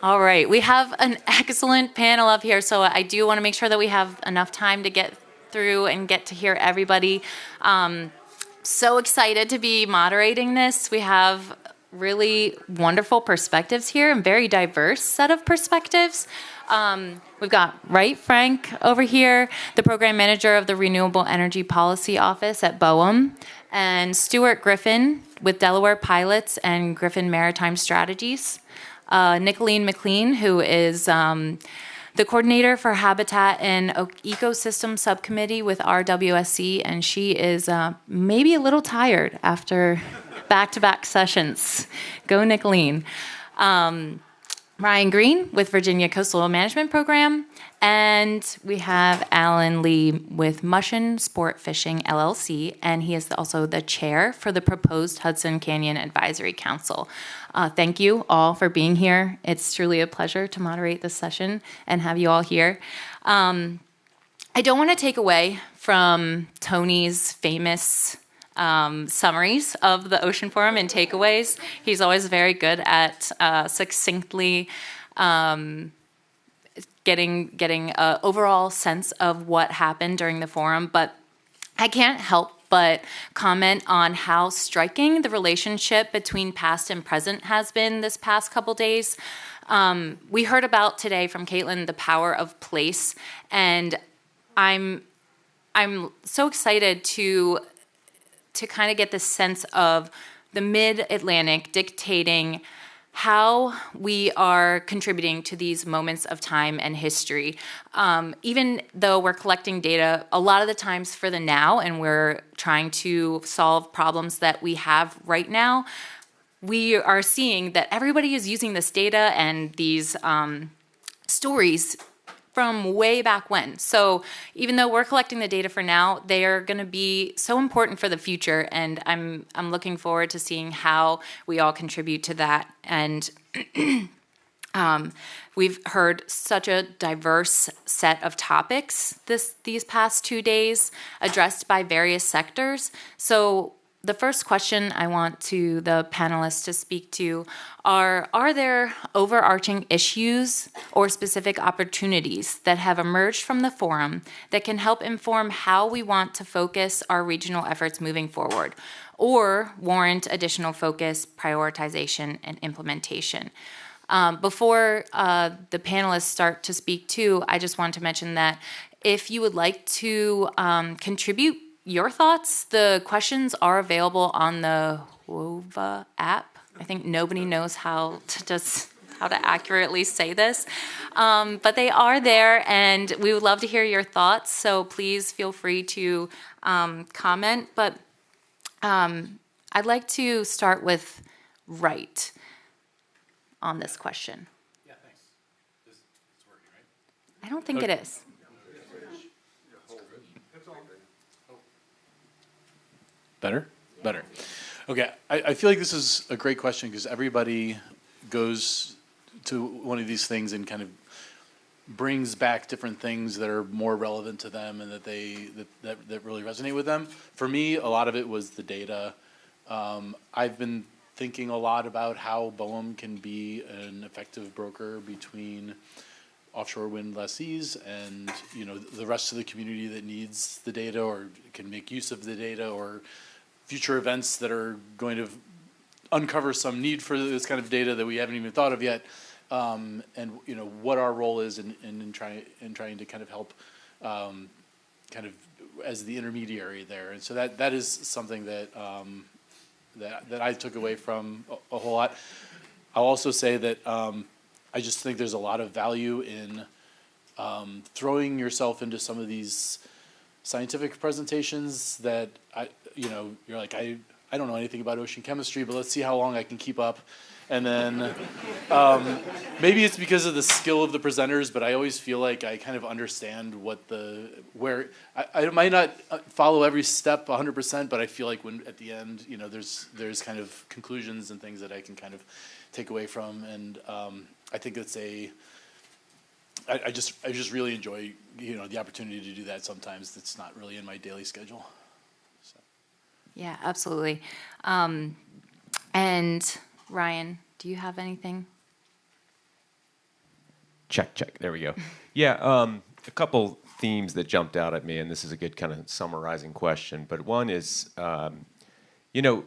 All right, we have an excellent panel up here, so I do want to make sure that we have enough time to get through and get to hear everybody. So excited to be moderating this. We have really wonderful perspectives here and very diverse set of perspectives. We've got Wright Frank over here, the program manager of the Renewable Energy Policy Office at BOEM, and Stuart Griffin with Delaware Pilots and Griffin Maritime Strategies. Nicolene McLean, who is the coordinator for Habitat and Ecosystem Subcommittee with RWSC, and she is maybe a little tired after back-to-back sessions. Go, Nicolene. Ryan Green with Virginia Coastal Management Program, and we have Alan Lee with Mushin Sport Fishing LLC, and he is also the chair for the proposed Hudson Canyon Advisory Council. Thank you all for being here. It's truly a pleasure to moderate this session and have you all here. I don't want to take away from Tony's famous summaries of the Ocean Forum and takeaways. He's always very good at succinctly getting an overall sense of what happened during the forum, but I can't help but comment on how striking the relationship between past and present has been this past couple days. We heard about today from Caitlin the power of place, and I'm so excited to kind of get this sense of the Mid-Atlantic dictating how we are contributing to these moments of time and history. Even though we're collecting data a lot of the times for the now and we're trying to solve problems that we have right now, we are seeing that everybody is using this data and these stories from way back when. So even though we're collecting the data for now, they are going to be so important for the future, and I'm looking forward to seeing how we all contribute to that. And we've heard such a diverse set of topics these past 2 days addressed by various sectors. So the first question I want to the panelists to speak to are there overarching issues or specific opportunities that have emerged from the forum that can help inform how we want to focus our regional efforts moving forward, or warrant additional focus, prioritization, and implementation? Before the panelists start to speak too, I just want to mention that if you would like to contribute your thoughts, the questions are available on the WOVA app. I think nobody knows how to accurately say this, but they are there, and we would love to hear your thoughts. So please feel free to comment. But I'd like to start with Wright on this question. Yeah, thanks. It's working, right? I don't think it is. Better. Okay, I feel like this is a great question because everybody goes to one of these things and kind of brings back different things that are more relevant to them and that really resonate with them. For me, a lot of it was the data. I've been thinking a lot about how BOEM can be an effective broker between offshore wind lessees and the rest of the community that needs the data or can make use of the data, or future events that are going to uncover some need for this kind of data that we haven't even thought of yet, and what our role is in trying to kind of help, kind of as the intermediary there. And so that is something that that I took away from a whole lot. I'll also say that I just think there's a lot of value in throwing yourself into some of these scientific presentations that you're like, I don't know anything about ocean chemistry, but let's see how long I can keep up. And then maybe it's because of the skill of the presenters, but I always feel like I kind of understand where I might not follow every step 100%, but I feel like when at the end, there's kind of conclusions and things that I can kind of take away from. And I think it's I just really enjoy the opportunity to do that. Sometimes it's not really in my daily schedule. So. Yeah, absolutely. And Ryan, do you have anything? Check. There we go. Yeah, a couple themes that jumped out at me, and this is a good kind of summarizing question. But one is, you know,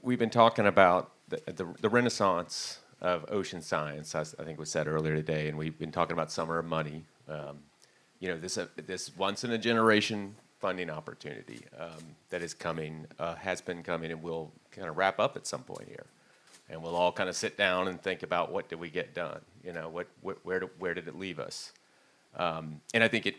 we've been talking about the renaissance of ocean science, I think was said earlier today, and we've been talking about summer of money. You know, this once in a generation funding opportunity that is coming, has been coming, and will kind of wrap up at some point here. And we'll all kind of sit down and think about what did we get done? You know, where did it leave us? And I think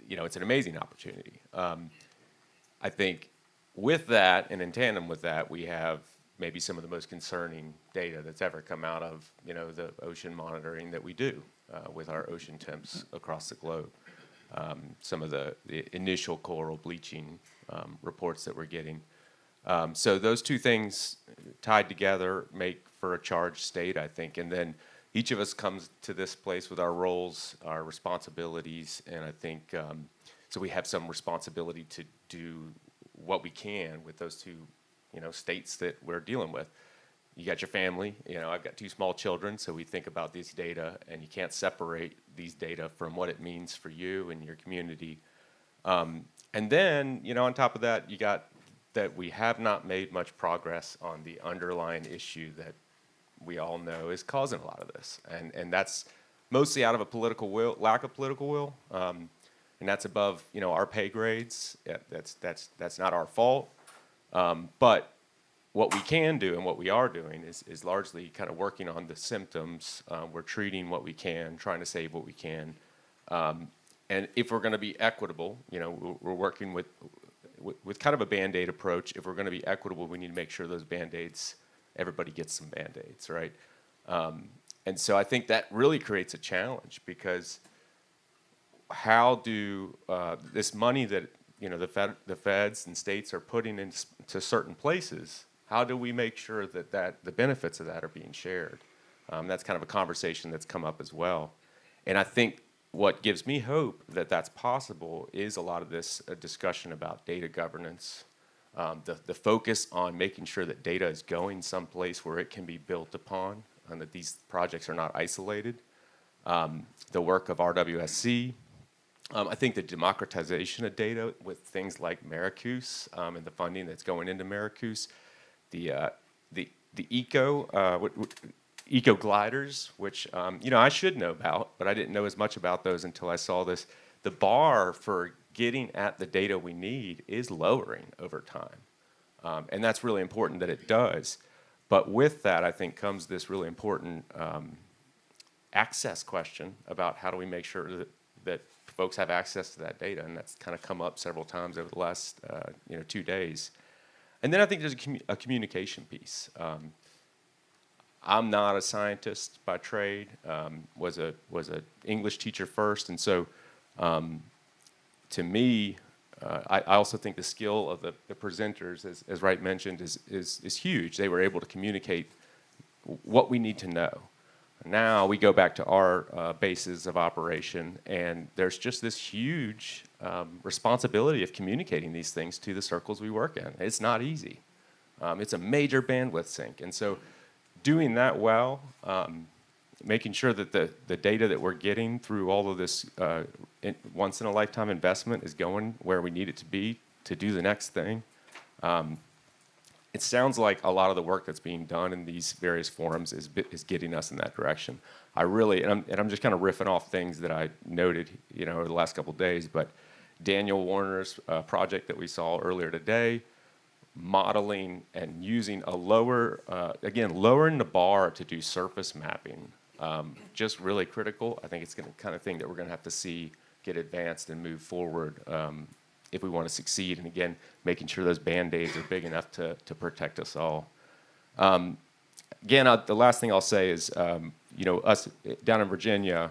you know, it's an amazing opportunity. I think with that, and in tandem with that, we have maybe some of the most concerning data that's ever come out of, you know, the ocean monitoring that we do with our ocean temps across the globe. Some of the initial coral bleaching reports that we're getting. So those two things tied together make for a charged state, I think. And then each of us comes to this place with our roles, our responsibilities, and I think so we have some responsibility to do what we can with those two, you know, states that we're dealing with. You got your family, you know, I've got 2 small children, so we think about these data, and you can't separate these data from what it means for you and your community. And then, you know, on top of that, you got that we have not made much progress on the underlying issue that we all know is causing a lot of this. And that's mostly out of a political will, lack of political will, and that's above, you know, our pay grades. Yeah, that's not our fault. But what we can do and what we are doing is largely kind of working on the symptoms. We're treating what we can, trying to save what we can. And if we're going to be equitable, you know, we're working with kind of a Band-Aid approach. If we're going to be equitable, we need to make sure those Band-Aids, everybody gets some Band-Aids, right? And so I think that really creates a challenge, because how do this money that, you know, the feds and states are putting into certain places, how do we make sure that the benefits of that are being shared? That's kind of a conversation that's come up as well. And I think what gives me hope that that's possible is a lot of this discussion about data governance, the focus on making sure that data is going someplace where it can be built upon, and that these projects are not isolated. The work of RWSC, I think the democratization of data with things like Maricus and the funding that's going into Maricus, the eco gliders, which you know, I should know about, but I didn't know as much about those until I saw this. The bar for getting at the data we need is lowering over time, and that's really important that it does. But with that, I think comes this really important access question about how do we make sure that folks have access to that data, and that's kind of come up several times over the last 2 days. And then I think there's a communication piece. I'm not a scientist by trade. Was a English teacher first, and so to me, I also think the skill of the presenters, as Wright mentioned, is huge. They were able to communicate what we need to know. Now we go back to our bases of operation, and there's just this huge responsibility of communicating these things to the circles we work in. It's not easy. It's a major bandwidth sink, and so doing that well, making sure that the data that we're getting through all of this once-in-a-lifetime investment is going where we need it to be to do the next thing. It sounds like a lot of the work that's being done in these various forums is getting us in that direction. I really, and I'm just kind of riffing off things that I noted, you know, over the last couple of days, but Daniel Warner's project that we saw earlier today, modeling and using a lowering the bar to do surface mapping, just really critical. I think it's the kind of thing that we're going to have to see get advanced and move forward if we want to succeed. And again, making sure those Band-Aids are big enough to protect us all. Again, the last thing I'll say is, you know, us down in Virginia,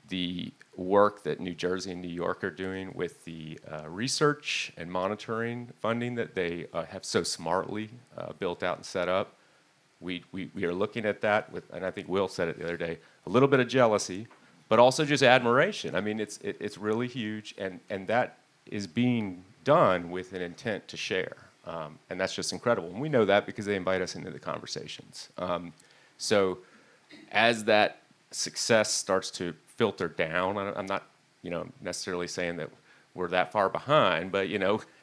the work that New Jersey and New York are doing with the research and monitoring funding that they have so smartly built out and set up, we are looking at that with, and I think Will said it the other day, a little bit of jealousy, but also just admiration. I mean, it's really huge, and that is being done with an intent to share, and that's just incredible. And we know that because they invite us into the conversations. So as that success starts to filter down. I'm not, necessarily saying that we're that far behind, but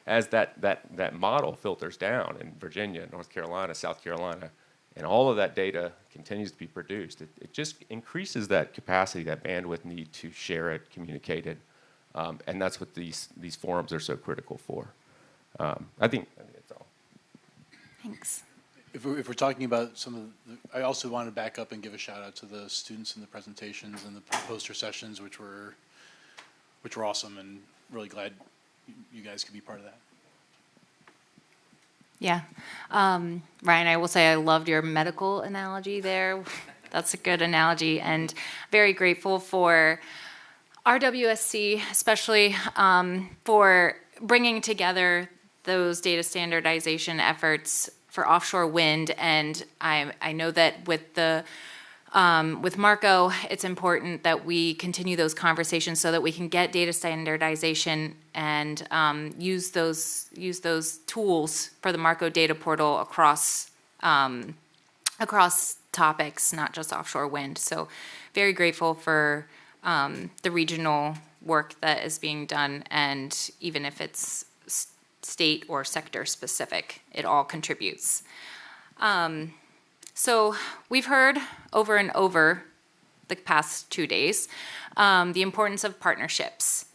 as that model filters down in Virginia, North Carolina, South Carolina, and all of that data continues to be produced, it just increases that capacity, that bandwidth need to share it, communicate it, and that's what these forums are so critical for. I think that's all. Thanks. If we're talking about some of I also want to back up and give a shout out to the students in the presentations and the poster sessions, which were awesome, and really glad you guys could be part of that. Yeah. Ryan, I will say I loved your medical analogy there. That's a good analogy, and very grateful for RWSC, especially for bringing together those data standardization efforts for offshore wind. And I know that with Marco, it's important that we continue those conversations so that we can get data standardization and use those tools for the Marco data portal across topics, not just offshore wind. So very grateful for the regional work that is being done, and even if it's state or sector specific, it all contributes. So we've heard over and over the past 2 days the importance of partnerships.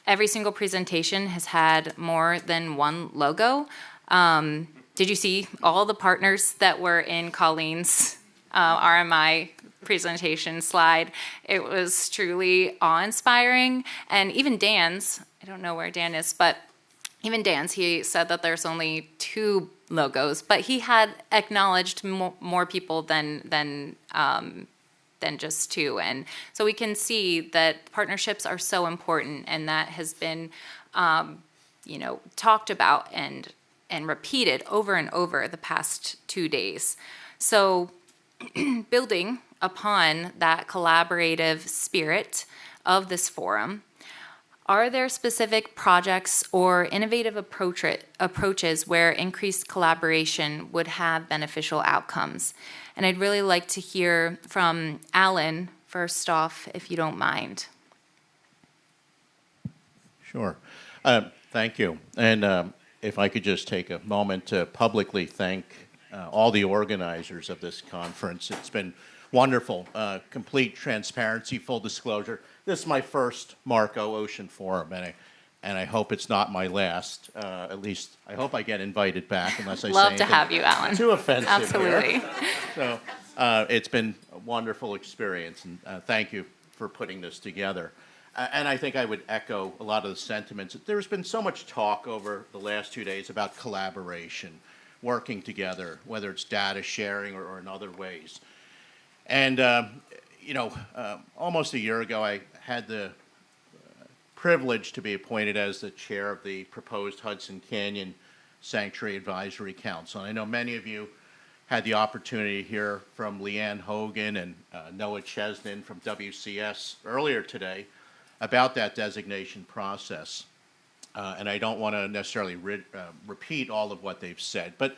Every single presentation has had more than one logo. Did you see all the partners that were in Colleen's RMI presentation slide? It was truly awe-inspiring. And even Dan's, I don't know where Dan is, but even Dan's, he said that there's only 2 logos, but he had acknowledged more people than just 2. And so we can see that partnerships are so important, and that has been, talked about and repeated over and over the past 2 days. So building upon that collaborative spirit of this forum, are there specific projects or innovative approaches where increased collaboration would have beneficial outcomes? And I'd really like to hear from Alan first off, if you don't mind. Sure. Thank you. And if I could just take a moment to publicly thank all the organizers of this conference. It's been wonderful. Complete transparency, full disclosure. This is my first Marco Ocean Forum, and I hope it's not my last. At least I hope I get invited back, unless I say Love to have you, Alan. Too offensive. Absolutely. So it's been a wonderful experience, and thank you for putting this together. And I think I would echo a lot of the sentiments. There's been so much talk over the last 2 days about collaboration, working together, whether it's data sharing or in other ways. And almost a year ago, I had the privilege to be appointed as the chair of the proposed Hudson Canyon Sanctuary Advisory Council. And I know many of you had the opportunity to hear from Leanne Hogan and Noah Chesnin from WCS earlier today about that designation process. And I don't want to necessarily repeat all of what they've said. But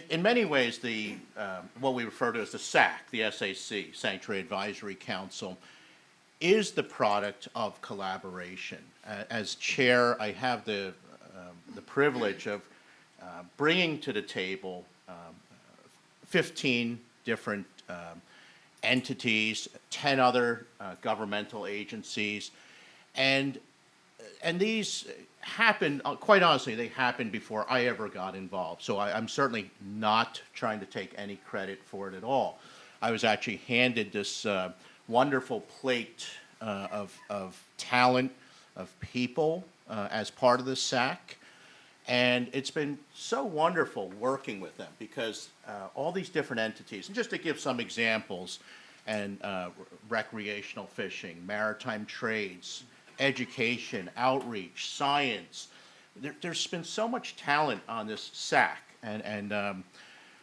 in many ways, what we refer to as the SAC, the SAC, Sanctuary Advisory Council, is the product of collaboration. As chair, I have the privilege of bringing to the table 15 different entities, 10 other governmental agencies, and these happened, quite honestly, they happened before I ever got involved. So I'm certainly not trying to take any credit for it at all. I was actually handed this wonderful plate of talent, of people as part of the SAC. And it's been so wonderful working with them because all these different entities, and just to give some examples, and recreational fishing, maritime trades, education, outreach, science. There's been so much talent on this SAC, and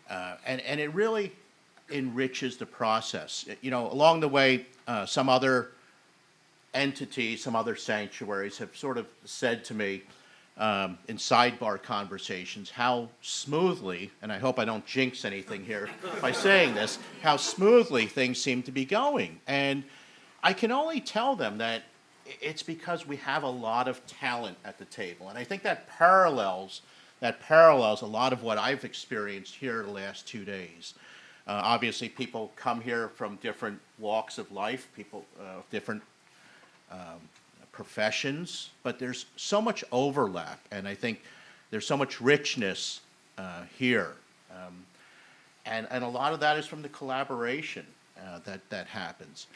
it really enriches the process. Along the way, some other entities, some other sanctuaries have sort of said to me, in sidebar conversations how smoothly, and I hope I don't jinx anything here by saying this, how smoothly things seem to be going. And I can only tell them that it's because we have a lot of talent at the table. And I think that parallels a lot of what I've experienced here the last 2 days. Obviously, people come here from different walks of life, people of different professions, but there's so much overlap, and I think there's so much richness here. And a lot of that is from the collaboration that happens.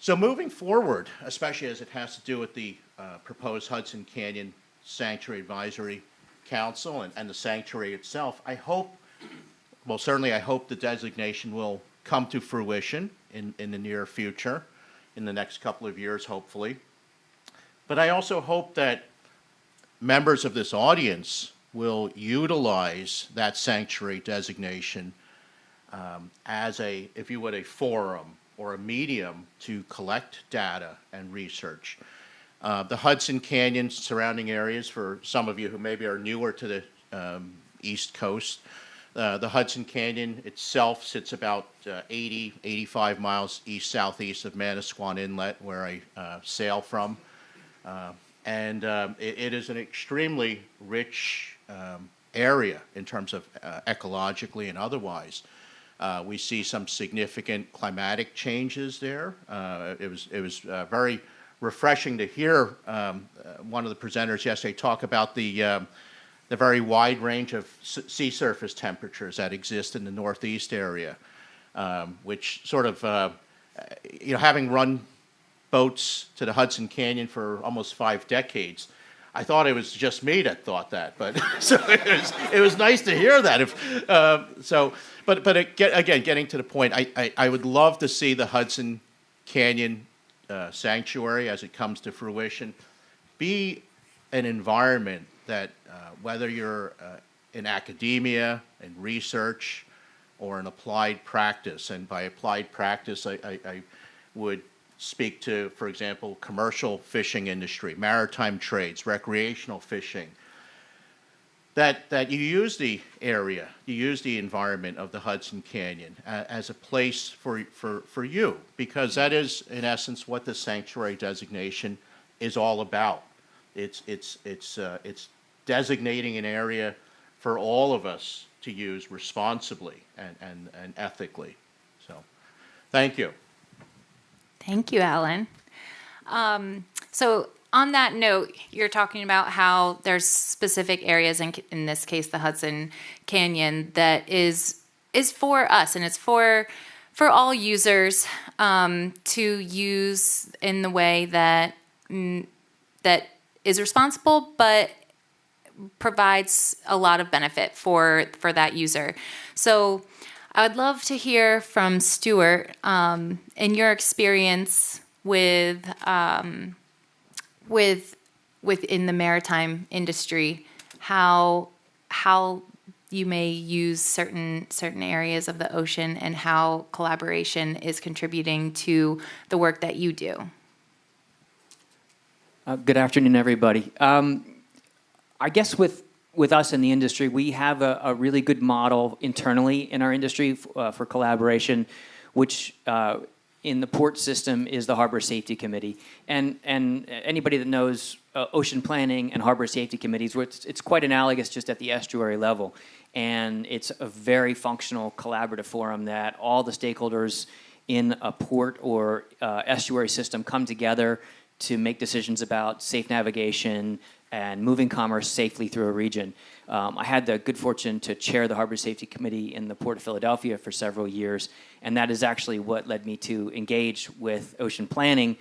So moving forward, especially as it has to do with the proposed Hudson Canyon Sanctuary Advisory Council and the sanctuary itself, I hope, well, certainly I hope the designation will come to fruition in the near future, in the next couple of years, hopefully. But I also hope that members of this audience will utilize that sanctuary designation as a, if you would, a forum or a medium to collect data and research. The Hudson Canyon surrounding areas, for some of you who maybe are newer to the East Coast, the Hudson Canyon itself sits about 85 miles east-southeast of Manasquan Inlet, where I sail from. And it is an extremely rich area in terms of ecologically and otherwise. We see some significant climatic changes there. It was very refreshing to hear one of the presenters yesterday talk about the very wide range of sea surface temperatures that exist in the Northeast area, which sort of, having run boats to the Hudson Canyon for almost 5 decades, I thought it was just me that thought that, but so it was nice to hear that. But again, getting to the point, I would love to see the Hudson Canyon Sanctuary, as it comes to fruition, be an environment that, whether you're in academia, in research, or in applied practice, and by applied practice, I would speak to, for example, commercial fishing industry, maritime trades, recreational fishing, that you use the area, you use the environment of the Hudson Canyon as a place for you, because that is, in essence, what the sanctuary designation is all about. It's designating an area for all of us to use responsibly and ethically. So, thank you. Thank you, Alan. So on that note, you're talking about how there's specific areas, in this case, the Hudson Canyon, that is for us, and it's for all users to use in the way that is responsible, but provides a lot of benefit for that user. So I would love to hear from Stuart, in your experience within the maritime industry, how you may use certain areas of the ocean and how collaboration is contributing to the work that you do. Good afternoon, everybody. I guess with us in the industry, we have a really good model internally in our industry for collaboration, which in the port system is the Harbor Safety Committee. And anybody that knows ocean planning and harbor safety committees, it's quite analogous just at the estuary level. And it's a very functional collaborative forum that all the stakeholders in a port or estuary system come together to make decisions about safe navigation and moving commerce safely through a region. I had the good fortune to chair the Harbor Safety Committee in the Port of Philadelphia for several years, and that is actually what led me to engage with ocean planning,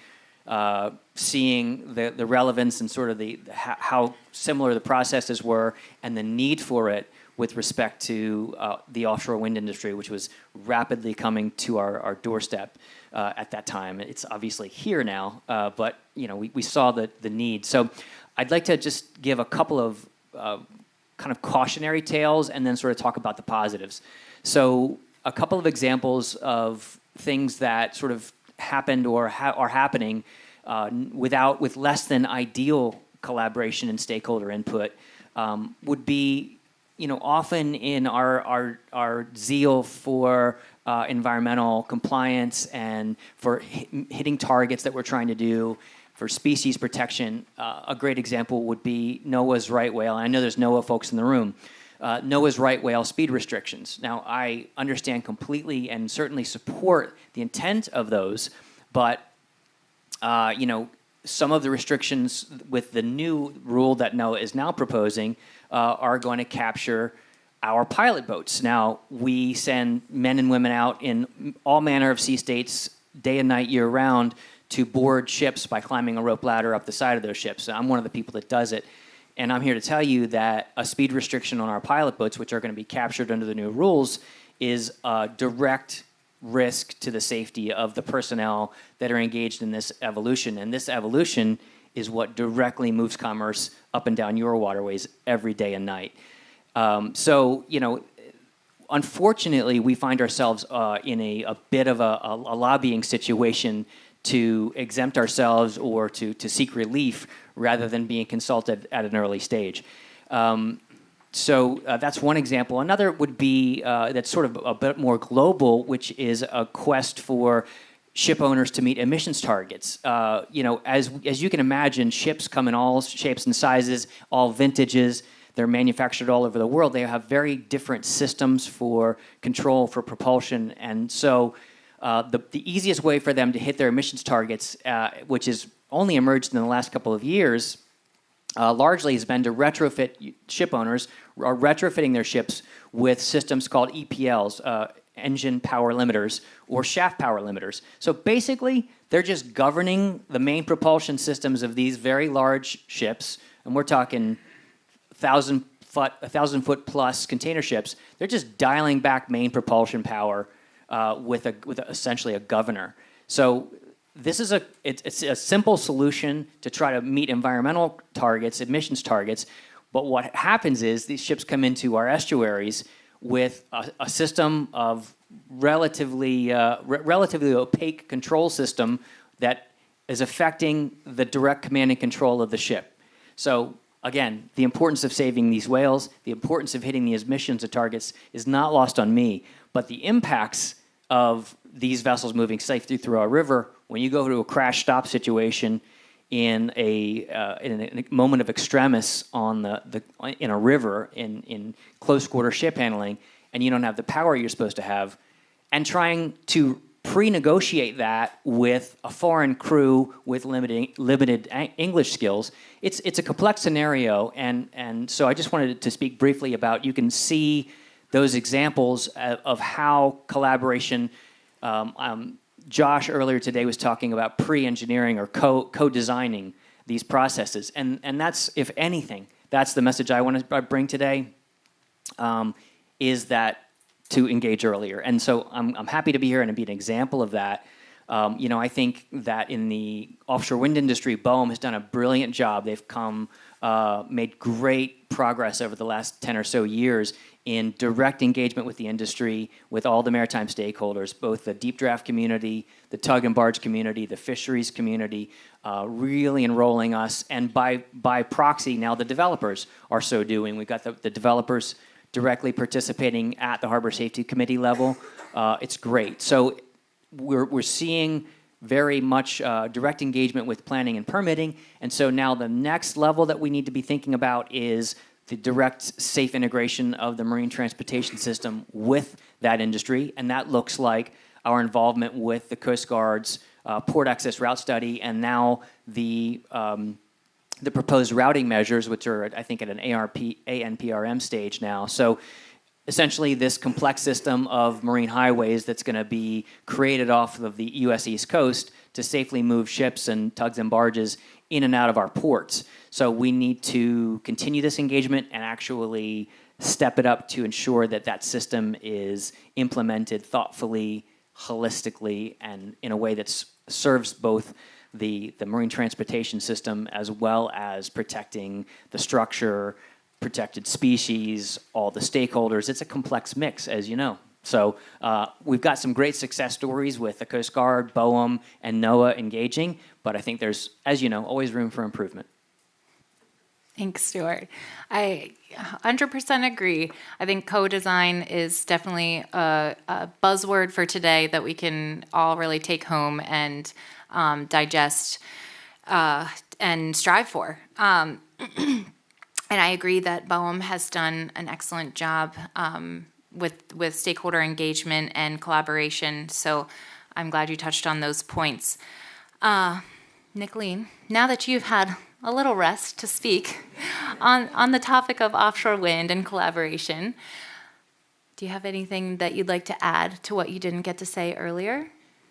seeing the relevance and sort of how similar the processes were and the need for it with respect to the offshore wind industry, which was rapidly coming to our doorstep at that time. It's obviously here now, but we saw the need. So I'd like to just give a couple of kind of cautionary tales and then sort of talk about the positives. So a couple of examples of things that sort of happened or are happening with less than ideal collaboration and stakeholder input would be, often in our zeal for environmental compliance and for hitting targets that we're trying to do, for species protection. A great example would be NOAA's right whale. And I know there's NOAA folks in the room. NOAA's right whale speed restrictions. Now, I understand completely and certainly support the intent of those, but some of the restrictions with the new rule that NOAA is now proposing are going to capture our pilot boats. Now, we send men and women out in all manner of sea states, day and night, year-round, to board ships by climbing a rope ladder up the side of those ships. I'm one of the people that does it. And I'm here to tell you that a speed restriction on our pilot boats, which are going to be captured under the new rules, is a direct risk to the safety of the personnel that are engaged in this evolution. And this evolution is what directly moves commerce up and down your waterways every day and night. Unfortunately, we find ourselves in a bit of a lobbying situation to exempt ourselves or to seek relief rather than being consulted at an early stage. So that's one example. Another would be that's sort of a bit more global, which is a quest for ship owners to meet emissions targets. As you can imagine, ships come in all shapes and sizes, all vintages. They're manufactured all over the world. They have very different systems for control, for propulsion, and so the easiest way for them to hit their emissions targets, which has only emerged in the last couple of years, largely has been to retrofit. Ship owners are retrofitting their ships with systems called EPLs, engine power limiters, or shaft power limiters. So basically, they're just governing the main propulsion systems of these very large ships, and we're talking 1,000-foot plus container ships. They're just dialing back main propulsion power with essentially a governor. So this is it's a simple solution to try to meet environmental targets, emissions targets. But what happens is these ships come into our estuaries with a system of relatively opaque control system that is affecting the direct command and control of the ship. So again, the importance of saving these whales, the importance of hitting the emissions of targets is not lost on me. But the impacts of these vessels moving safely through our river, when you go to a crash stop situation in a moment of extremis in a river in close quarter ship handling, and you don't have the power you're supposed to have, and trying to pre-negotiate that with a foreign crew with limited English skills, it's a complex scenario, and so I just wanted to speak briefly about, you can see those examples of how collaboration. Josh earlier today was talking about pre-engineering or co-designing these processes, and that's, if anything, that's the message I want to bring today, is that to engage earlier. And so I'm happy to be here and to be an example of that. I think that in the offshore wind industry, BOEM has done a brilliant job. They've made great progress over the last 10 or so years in direct engagement with the industry, with all the maritime stakeholders, both the deep draft community, the tug and barge community, the fisheries community, really enrolling us. And by proxy, now the developers are so doing. We've got the developers directly participating at the Harbor Safety Committee level. It's great. So we're seeing very much direct engagement with planning and permitting. And so now the next level that we need to be thinking about is the direct, safe integration of the marine transportation system with that industry. And that looks like our involvement with the Coast Guard's port access route study, and now the proposed routing measures, which are, I think, at an ANPRM stage now. So essentially this complex system of marine highways that's going to be created off of the U.S. East Coast to safely move ships and tugs and barges in and out of our ports. So we need to continue this engagement and actually step it up to ensure that that system is implemented thoughtfully, holistically, and in a way that serves both the marine transportation system as well as protecting the structure, protected species, all the stakeholders. It's a complex mix, as you know. So we've got some great success stories with the Coast Guard, BOEM, and NOAA engaging, but I think there's, as you know, always room for improvement. Thanks, Stuart. I 100% agree. I think co-design is definitely a buzzword for today that we can all really take home and digest and strive for. And I agree that BOEM has done an excellent job with stakeholder engagement and collaboration. So I'm glad you touched on those points. Nicolene, now that you've had a little rest to speak on the topic of offshore wind and collaboration, do you have anything that you'd like to add to what you didn't get to say earlier?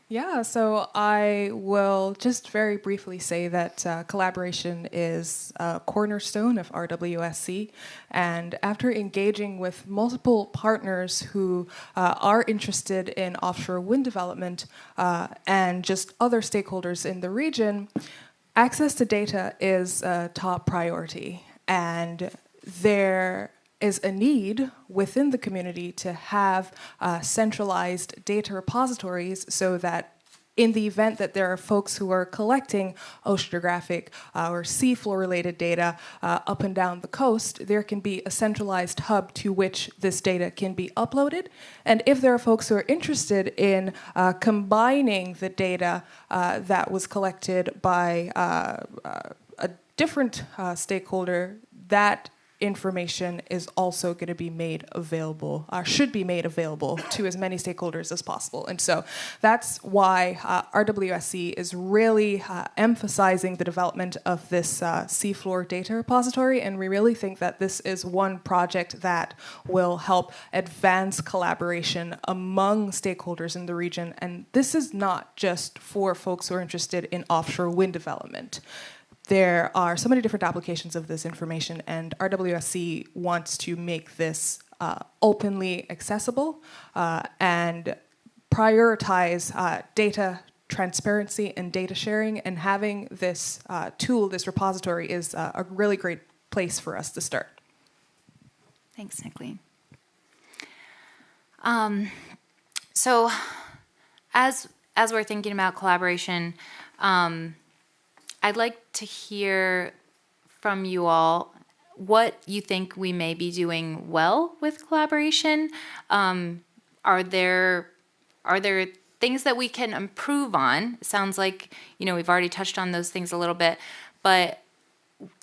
Yeah, so I will just very briefly say that collaboration is a cornerstone of RWSC. And after engaging with multiple partners who are interested in offshore wind development and just other stakeholders in the region, access to data is a top priority. And there is a need within the community to have centralized data repositories so that in the event that there are folks who are collecting oceanographic or seafloor related data up and down the coast, there can be a centralized hub to which this data can be uploaded. And if there are folks who are interested in combining the data that was collected by a different stakeholder, that information is also going to be made available, should be made available to as many stakeholders as possible. And so that's why RWSC is really emphasizing the development of this seafloor data repository, and we really think that this is one project that will help advance collaboration among stakeholders in the region. And this is not just for folks who are interested in offshore wind development. There are so many different applications of this information, and RWSC wants to make this openly accessible and prioritize data transparency and data sharing, and having this tool, this repository, is a really great place for us to start. Thanks, Nicolene. So as we're thinking about collaboration, I'd like to hear from you all what you think we may be doing well with collaboration. Are there things that we can improve on? It sounds like, we've already touched on those things a little bit, but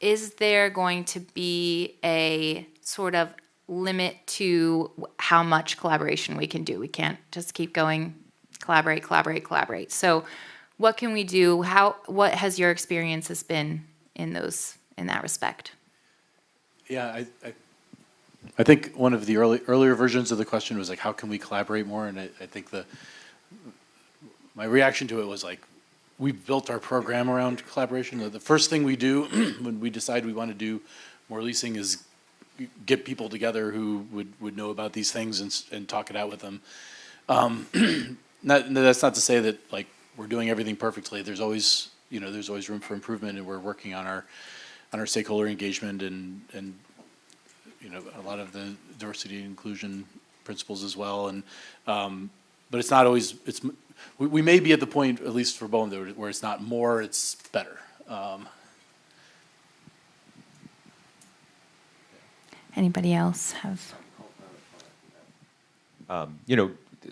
is there going to be a sort of limit to how much collaboration we can do? We can't just keep going, collaborate. So what can we do? What has your experiences been in that respect? Yeah, I think one of the earlier versions of the question was like, how can we collaborate more? And I think my reaction to it was like, we built our program around collaboration. The first thing we do when we decide we want to do more leasing is get people together who would know about these things and talk it out with them. That's not to say that like we're doing everything perfectly. There's always room for improvement, and we're working on our stakeholder engagement and a lot of the diversity and inclusion principles as well. And but it's not always. We may be at the point, at least for BOEM, where it's not more, it's better. Anybody else have?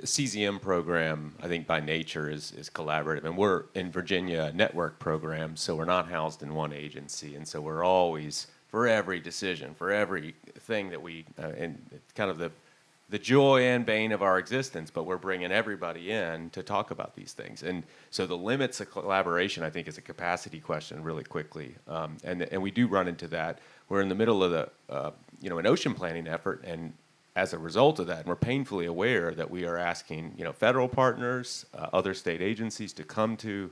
CZM program, I think by nature is collaborative, and we're in Virginia a network program, so we're not housed in one agency, and so we're always, for every decision, for everything that we, and kind of the joy and bane of our existence, but we're bringing everybody in to talk about these things. And so the limits of collaboration, I think, is a capacity question really quickly, and we do run into that. We're in the middle of an ocean planning effort, and as a result of that, and we're painfully aware that we are asking, federal partners, other state agencies to come to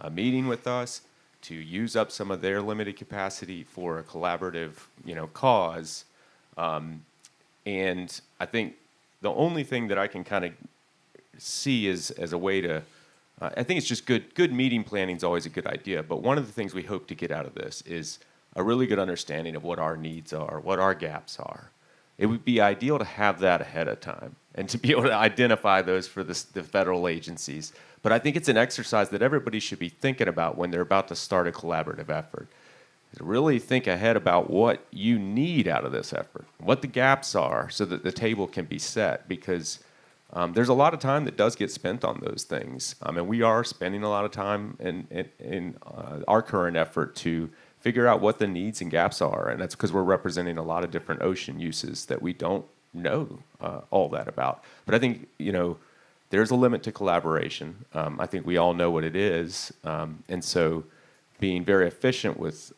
a meeting with us to use up some of their limited capacity for a collaborative, cause. And I think the only thing that I can kind of see as a way to, I think it's just good meeting planning is always a good idea. But one of the things we hope to get out of this is a really good understanding of what our needs are, what our gaps are. It would be ideal to have that ahead of time and to be able to identify those for the federal agencies. But I think it's an exercise that everybody should be thinking about when they're about to start a collaborative effort. to really think ahead about what you need out of this effort, what the gaps are, so that the table can be set. Because there's a lot of time that does get spent on those things. And we are spending a lot of time in our current effort to figure out what the needs and gaps are. And that's because we're representing a lot of different ocean uses that we don't know all that about. But I think, there's a limit to collaboration. I think we all know what it is. And so being very efficient with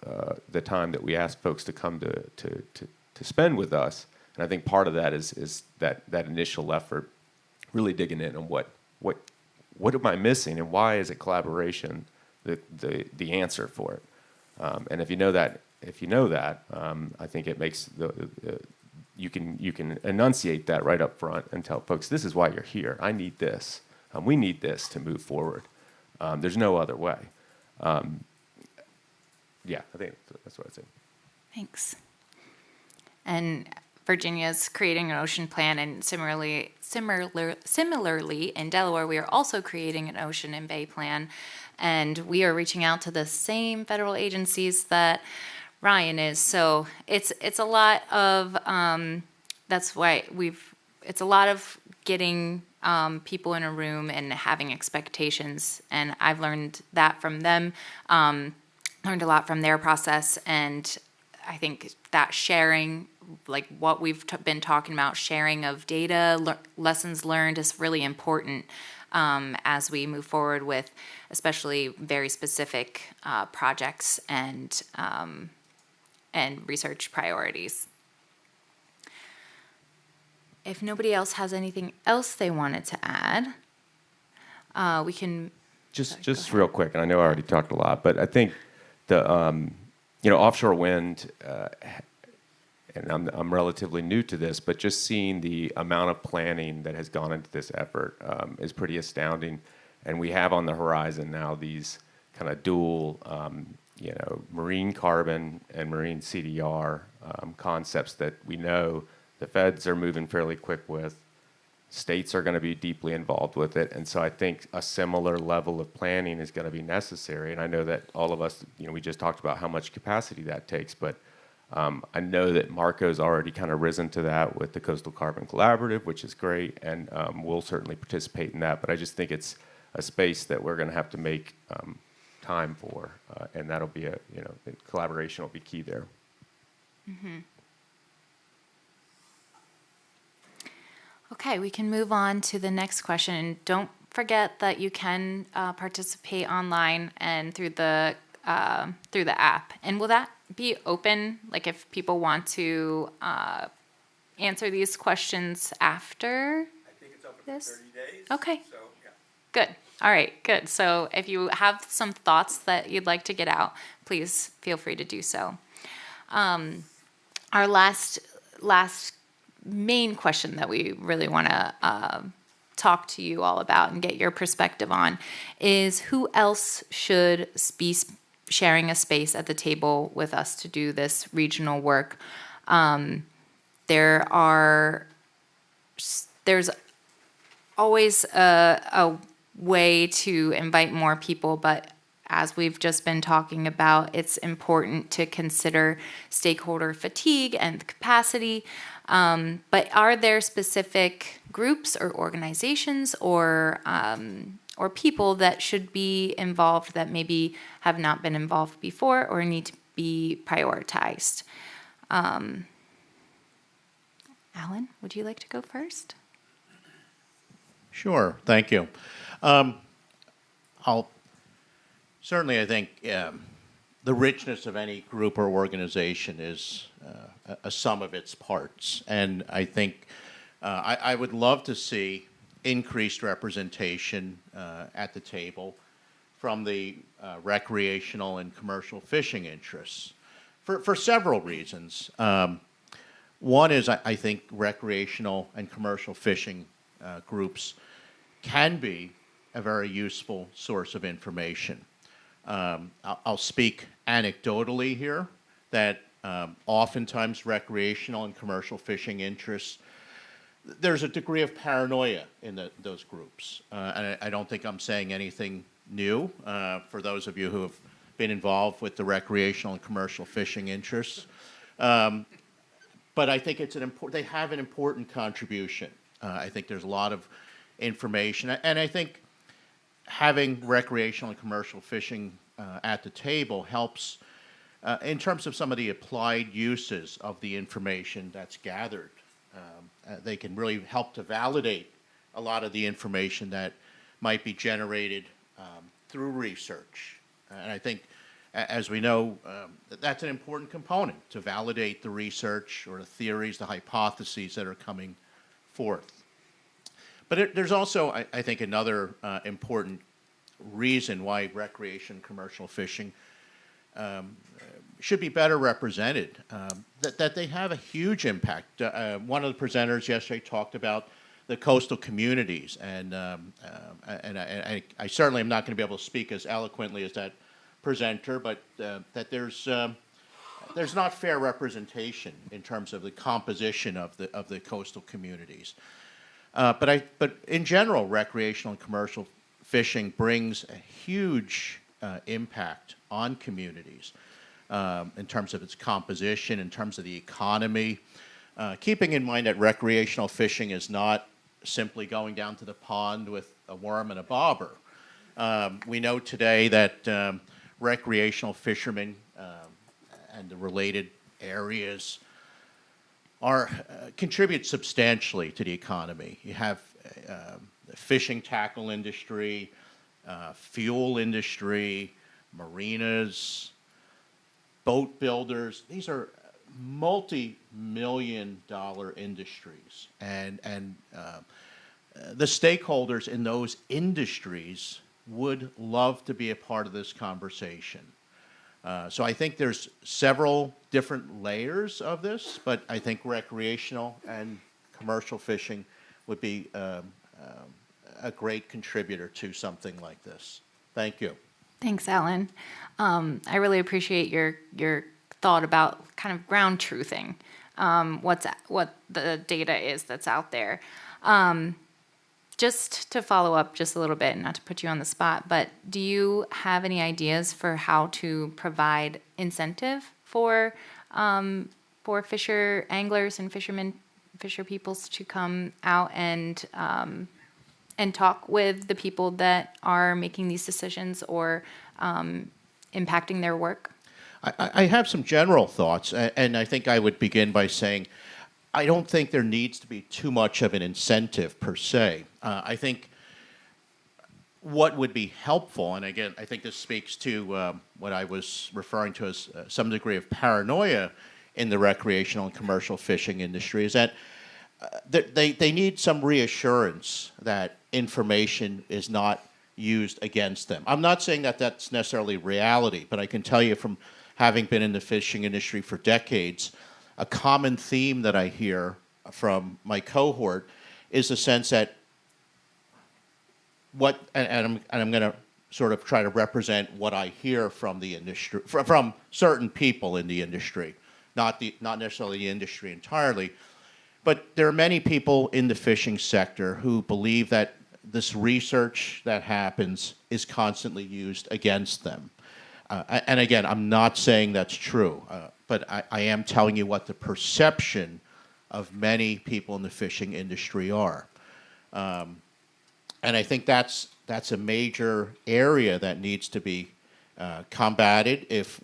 the time that we ask folks to come to spend with us. And I think part of that is that initial effort, really digging in on what am I missing, and why is it collaboration the answer for it. And if you know that, I think it makes you can enunciate that right up front and tell folks, this is why you're here. I need this. We need this to move forward. There's no other way. Yeah, I think that's what I'd say. Thanks. And Virginia's creating an ocean plan, and similarly in Delaware, we are also creating an ocean and bay plan, and we are reaching out to the same federal agencies that Ryan is. So it's a lot of that's why it's a lot of getting people in a room and having expectations, and I've learned that from them. Learned a lot from their process, and I think that sharing, like what we've been talking about, sharing of data, lessons learned, is really important as we move forward with especially very specific projects and research priorities. If nobody else has anything else they wanted to add, we can... Just real quick, and I know I already talked a lot, but I think the offshore wind, and I'm relatively new to this, but just seeing the amount of planning that has gone into this effort is pretty astounding. And we have on the horizon now these kind of dual, marine carbon and marine CDR concepts that we know the feds are moving fairly quick with. States are going to be deeply involved with it. And so I think a similar level of planning is going to be necessary. And I know that all of us, we just talked about how much capacity that takes, but I know that Marco's already kind of risen to that with the Coastal Carbon Collaborative, which is great, and we'll certainly participate in that. But I just think it's a space that we're going to have to make time for, and that'll be collaboration will be key there. Mm-hmm. Okay, we can move on to the next question. And don't forget that you can participate online and through the app. And will that be open, like if people want to answer these questions after I think it's open this? for 30 days. Okay. So, yeah. Good. All right, good. So if you have some thoughts that you'd like to get out, please feel free to do so. Our last main question that we really want to talk to you all about and get your perspective on is who else should be sharing a space at the table with us to do this regional work. There's always a way to invite more people, but as we've just been talking about, it's important to consider stakeholder fatigue and capacity. But are there specific groups or organizations or people that should be involved that maybe have not been involved before or need to be prioritized? Alan, would you like to go first? Sure, thank you. Certainly, I think the richness of any group or organization is a sum of its parts. And I think I would love to see increased representation at the table from the recreational and commercial fishing interests for several reasons. One is I think recreational and commercial fishing groups can be a very useful source of information. I'll speak anecdotally here that oftentimes recreational and commercial fishing interests, there's a degree of paranoia in those groups. And I don't think I'm saying anything new for those of you who have been involved with the recreational and commercial fishing interests. But I think they have an important contribution. I think there's a lot of information, and I think having recreational and commercial fishing at the table helps in terms of some of the applied uses of the information that's gathered. They can really help to validate a lot of the information that might be generated through research. And I think, as we know, that's an important component to validate the research or the theories, the hypotheses that are coming forth. But there's also, I think, another important reason why recreation commercial fishing should be better represented, that they have a huge impact. One of the presenters yesterday talked about the coastal communities, and I certainly am not going to be able to speak as eloquently as that presenter, but that there's not fair representation in terms of the composition of the coastal communities. But in general, recreational and commercial fishing brings a huge impact on communities in terms of its composition, in terms of the economy. Keeping in mind that recreational fishing is not simply going down to the pond with a worm and a bobber. We know today that recreational fishermen and the related areas contribute substantially to the economy. You have the fishing tackle industry, fuel industry, marinas, boat builders. These are multi-million-dollar industries, and the stakeholders in those industries would love to be a part of this conversation. So I think there's several different layers of this, but I think recreational and commercial fishing would be a great contributor to something like this. Thank you. Thanks, Alan. I really appreciate your thought about kind of ground truthing, what the data is that's out there. Just to follow up just a little bit, not to put you on the spot, but do you have any ideas for how to provide incentive for fisher anglers and fisher peoples to come out and talk with the people that are making these decisions or impacting their work? I have some general thoughts, and I think I would begin by saying I don't think there needs to be too much of an incentive per se. I think what would be helpful, and again, I think this speaks to what I was referring to as some degree of paranoia in the recreational and commercial fishing industry, is that they need some reassurance that information is not used against them. I'm not saying that that's necessarily reality, but I can tell you from having been in the fishing industry for decades, a common theme that I hear from my cohort is the sense that I'm going to sort of try to represent what I hear from the industry, from certain people in the industry, not necessarily the industry entirely, but there are many people in the fishing sector who believe that this research that happens is constantly used against them. And again, I'm not saying that's true, but I am telling you what the perception of many people in the fishing industry are. And I think that's a major area that needs to be combated if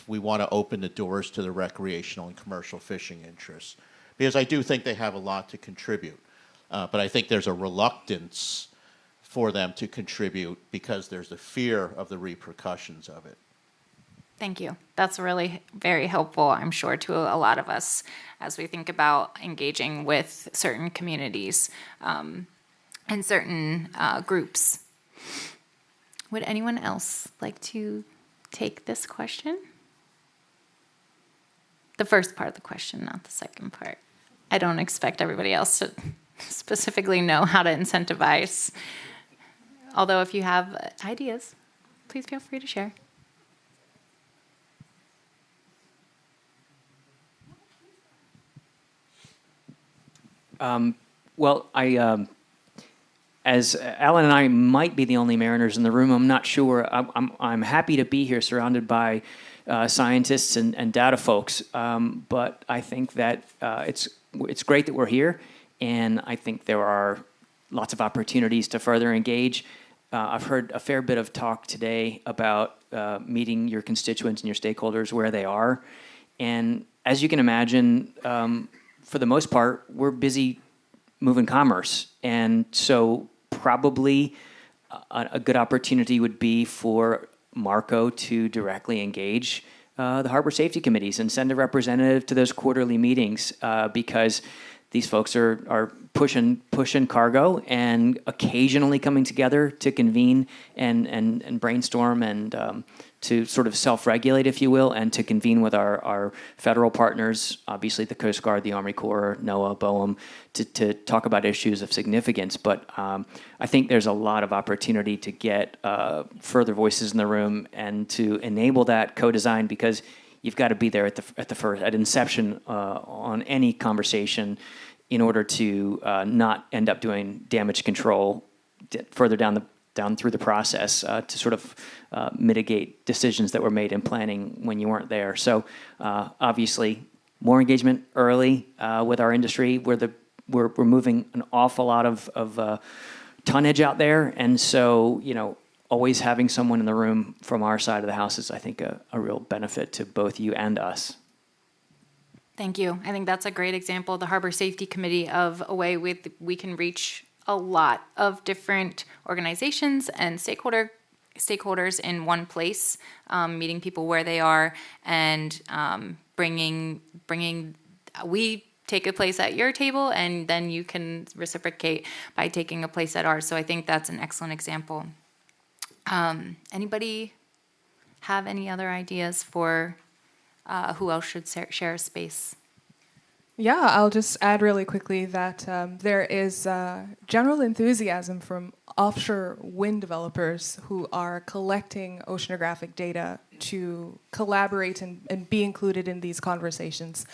we want to open the doors to the recreational and commercial fishing interests. Because I do think they have a lot to contribute. But I think there's a reluctance for them to contribute because there's a fear of the repercussions of it. Thank you. That's really very helpful, I'm sure, to a lot of us as we think about engaging with certain communities and certain groups. Would anyone else like to take this question? The first part of the question, not the second part. I don't expect everybody else to specifically know how to incentivize. Although if you have ideas, please feel free to share. Well, as Alan and I might be the only Mariners in the room, I'm not sure. I'm happy to be here, surrounded by scientists and data folks. But I think that it's great that we're here, and I think there are lots of opportunities to further engage. I've heard a fair bit of talk today about meeting your constituents and your stakeholders where they are. And as you can imagine, for the most part, we're busy moving commerce. And so probably a good opportunity would be for Marco to directly engage the harbor safety committees and send a representative to those quarterly meetings because these folks are pushing cargo and occasionally coming together to convene and brainstorm and to sort of self-regulate, if you will, and to convene with our federal partners, obviously the Coast Guard, the Army Corps, NOAA, BOEM, to talk about issues of significance. But I think there's a lot of opportunity to get further voices in the room and to enable that co-design, because you've got to be there at inception on any conversation in order to not end up doing damage control further down through the process to sort of mitigate decisions that were made in planning when you weren't there. So obviously, more engagement early with our industry. We're moving an awful lot of tonnage out there, and so always having someone in the room from our side of the house is, I think, a real benefit to both you and us. Thank you. I think that's a great example, the Harbor Safety Committee, of a way we can reach a lot of different organizations and stakeholders in one place, meeting people where they are, and bringing. We take a place at your table, and then you can reciprocate by taking a place at ours. So I think that's an excellent example. Anybody have any other ideas for who else should share a space? Yeah, I'll just add really quickly that there is general enthusiasm from offshore wind developers who are collecting oceanographic data to collaborate and be included in these conversations.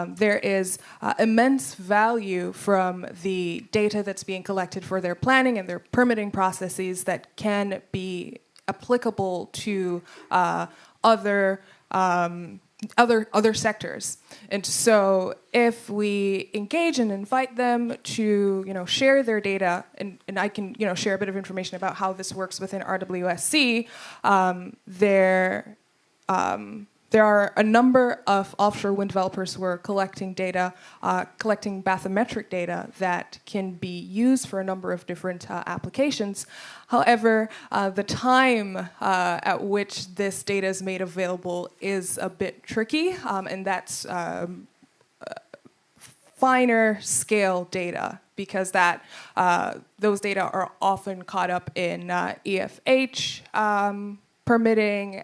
There is immense value from the data that's being collected for their planning and their permitting processes that can be applicable to other sectors. And so if we engage and invite them to share their data, and I can share a bit of information about how this works within RWSC, there are a number of offshore wind developers who are collecting data, collecting bathymetric data that can be used for a number of different applications. However, the time at which this data is made available is a bit tricky, and that's finer scale data, because those data are often caught up in EFH permitting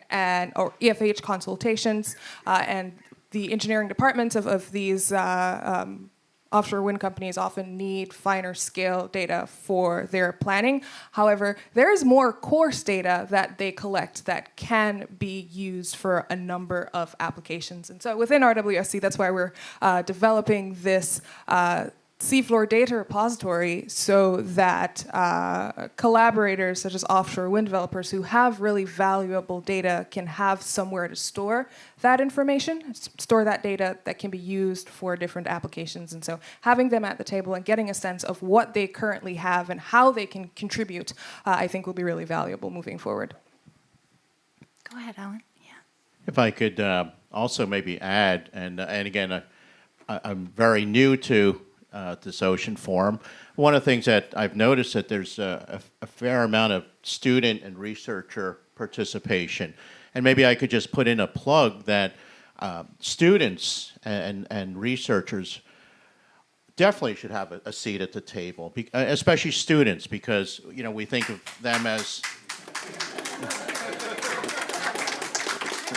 or EFH consultations, and the engineering departments of these offshore wind companies often need finer scale data for their planning. However, there is more coarse data that they collect that can be used for a number of applications. And so within RWSC, that's why we're developing this seafloor data repository, so that collaborators such as offshore wind developers who have really valuable data can have somewhere to store that information, store that data that can be used for different applications. And so having them at the table and getting a sense of what they currently have and how they can contribute, I think will be really valuable moving forward. Go ahead, Alan. Yeah. If I could also maybe add, and again, I'm very new to this Ocean Forum. One of the things that I've noticed that there's a fair amount of student and researcher participation. And maybe I could just put in a plug that students and researchers definitely should have a seat at the table, especially students, because we think of them as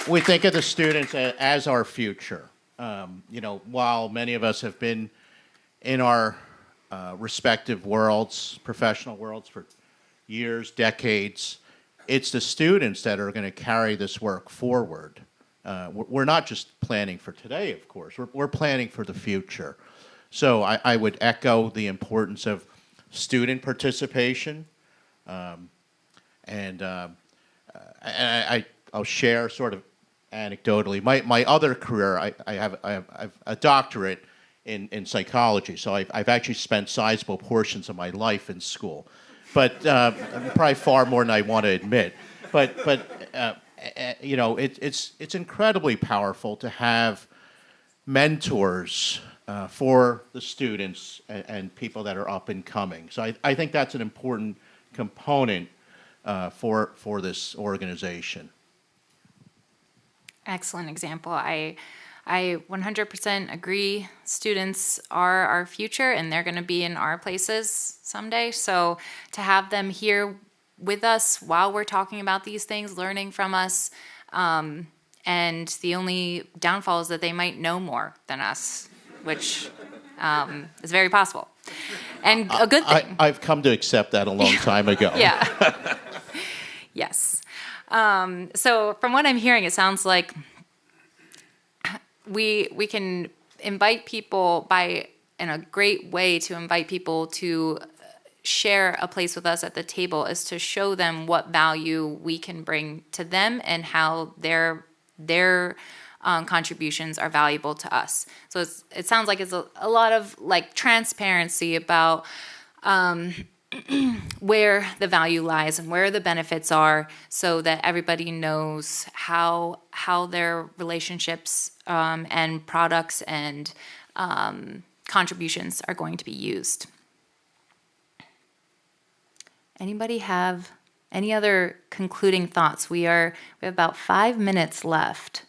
we think of the students as our future. While many of us have been in our respective worlds, professional worlds, for years, decades, it's the students that are going to carry this work forward. We're not just planning for today, of course. We're planning for the future. So I would echo the importance of student participation. And I'll share sort of anecdotally. My other career, I have a doctorate in psychology, so I've actually spent sizable portions of my life in school, but probably far more than I want to admit. But you know, it's incredibly powerful to have mentors for the students and people that are up and coming. So I think that's an important component for this organization. Excellent example. I 100% agree. Students are our future, and they're going to be in our places someday. So to have them here with us while we're talking about these things, learning from us, and the only downfall is that they might know more than us, which is very possible, and a good thing. I've come to accept that a long time ago. Yeah. Yes. So from what I'm hearing, it sounds like we can invite people and a great way to invite people to share a place with us at the table is to show them what value we can bring to them and how their contributions are valuable to us. So it sounds like it's a lot of like transparency about where the value lies and where the benefits are, so that everybody knows how their relationships and products and contributions are going to be used. Anybody have any other concluding thoughts? We have about 5 minutes left.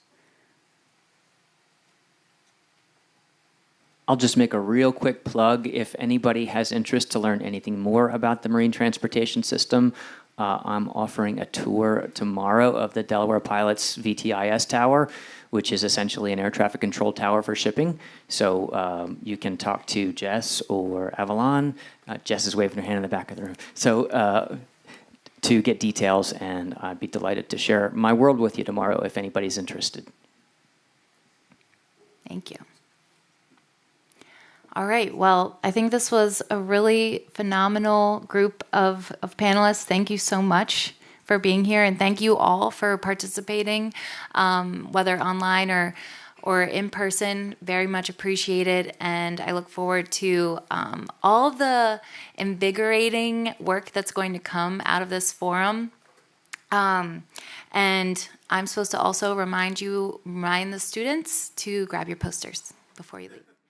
I'll just make a real quick plug. If anybody has interest to learn anything more about the marine transportation system, I'm offering a tour tomorrow of the Delaware Pilots VTIS tower, which is essentially an air traffic control tower for shipping. So you can talk to Jess or Avalon. Jess is waving her hand in the back of the room. So to get details, and I'd be delighted to share my world with you tomorrow if anybody's interested. Thank you. All right. Well, I think this was a really phenomenal group of panelists. Thank you so much for being here, and thank you all for participating, whether online or in person. Very much appreciated, and I look forward to all the invigorating work that's going to come out of this forum. And I'm supposed to also remind the students to grab your posters before you leave.